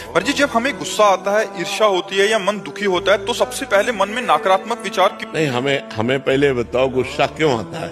पर जी जब हमें गुस्सा आता है, ईर्ष्या होती है या मन दुखी होता है तो सबसे पहले मन में नकारात्मक विचार क्यों? नहीं, हमें पहले बताओ गुस्सा क्यों आता है।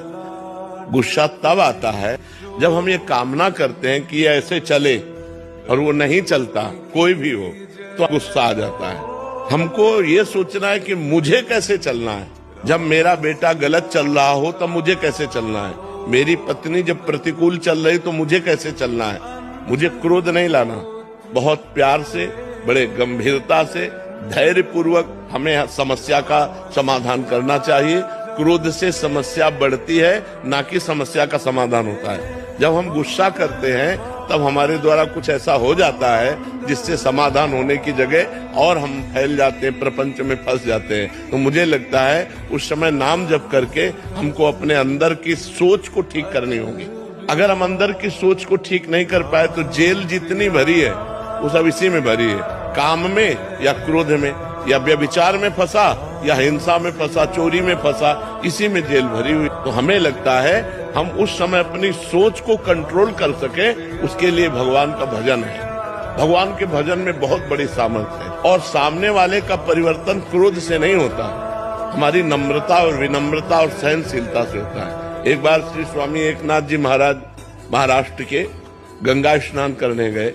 गुस्सा तब आता है जब हम ये कामना करते हैं कि ये ऐसे चले और वो नहीं चलता, कोई भी हो, तो गुस्सा आ जाता है। हमको ये सोचना है कि मुझे कैसे चलना है। जब मेरा बेटा गलत चल रहा हो तब मुझे कैसे चलना है। मेरी पत्नी जब प्रतिकूल चल रही तो मुझे कैसे चलना है। मुझे क्रोध नहीं लाना, बहुत प्यार से, बड़े गंभीरता से, धैर्य पूर्वक हमें समस्या का समाधान करना चाहिए। क्रोध से समस्या बढ़ती है, ना कि समस्या का समाधान होता है। जब हम गुस्सा करते हैं तब हमारे द्वारा कुछ ऐसा हो जाता है जिससे समाधान होने की जगह और हम फैल जाते हैं, प्रपंच में फंस जाते हैं। तो मुझे लगता है उस समय नाम जप करके हमको अपने अंदर की सोच को ठीक करनी होगी। अगर हम अंदर की सोच को ठीक नहीं कर पाए तो जेल जितनी भरी है वो सब इसी में भरी है, काम में या क्रोध में या व्यभिचार में फंसा या हिंसा में फंसा, चोरी में फंसा, इसी में जेल भरी हुई। तो हमें लगता है हम उस समय अपनी सोच को कंट्रोल कर सके, उसके लिए भगवान का भजन है। भगवान के भजन में बहुत बड़ी सामर्थ्य है और सामने वाले का परिवर्तन क्रोध से नहीं होता, हमारी नम्रता और विनम्रता और सहनशीलता से होता है। एक बार श्री स्वामी एकनाथ जी महाराज महाराष्ट्र के गंगा स्नान करने गए,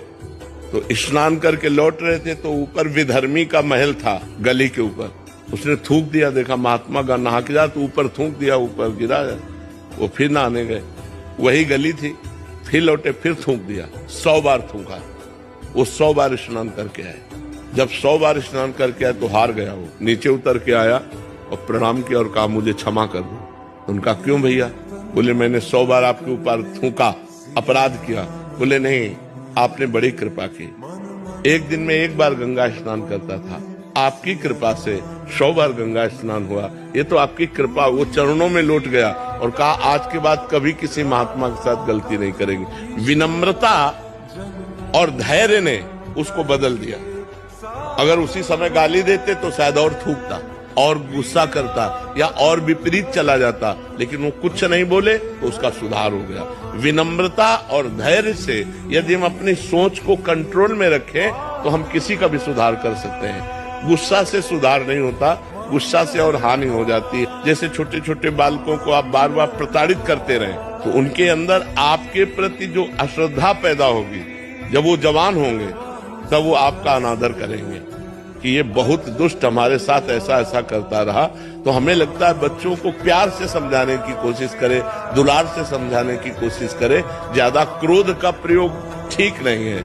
तो स्नान करके लौट रहे थे तो ऊपर विधर्मी का महल था, गली के ऊपर। उसने थूक दिया, देखा महात्मा का नहा के जा, तो ऊपर थूक दिया, ऊपर गिरा। वो फिर नहाने गए, वही गली थी, फिर लौटे, फिर थूक दिया, 100 बार थूका। वो 100 बार स्नान करके आए। जब 100 बार स्नान करके आए तो हार गया। वो नीचे उतर के आया और प्रणाम किया और कहा मुझे क्षमा कर दो। उनका क्यों भैया? बोले मैंने 100 बार आपके ऊपर थूका, अपराध किया। बोले नहीं, आपने बड़ी कृपा की। एक दिन में 1 बार गंगा स्नान करता था, आपकी कृपा से 100 बार गंगा स्नान हुआ। ये तो आपकी कृपा। वो चरणों में लौट गया और कहा आज के बाद कभी किसी महात्मा के साथ गलती नहीं करेंगे। विनम्रता और धैर्य ने उसको बदल दिया। अगर उसी समय गाली देते तो शायद और थूकता और गुस्सा करता या और विपरीत चला जाता, लेकिन वो कुछ नहीं बोले तो उसका सुधार हो गया। विनम्रता और धैर्य से यदि हम अपनी सोच को कंट्रोल में रखें तो हम किसी का भी सुधार कर सकते हैं। गुस्सा से सुधार नहीं होता, गुस्सा से और हानि हो जाती है। जैसे छोटे छोटे बालकों को आप बार बार प्रताड़ित करते रहे तो उनके अंदर आपके प्रति जो अश्रद्धा पैदा होगी, जब वो जवान होंगे तब वो आपका अनादर करेंगे कि ये बहुत दुष्ट हमारे साथ ऐसा ऐसा करता रहा। तो हमें लगता है बच्चों को प्यार से समझाने की कोशिश करें, दुलार से समझाने की कोशिश करें। ज्यादा क्रोध का प्रयोग ठीक नहीं है।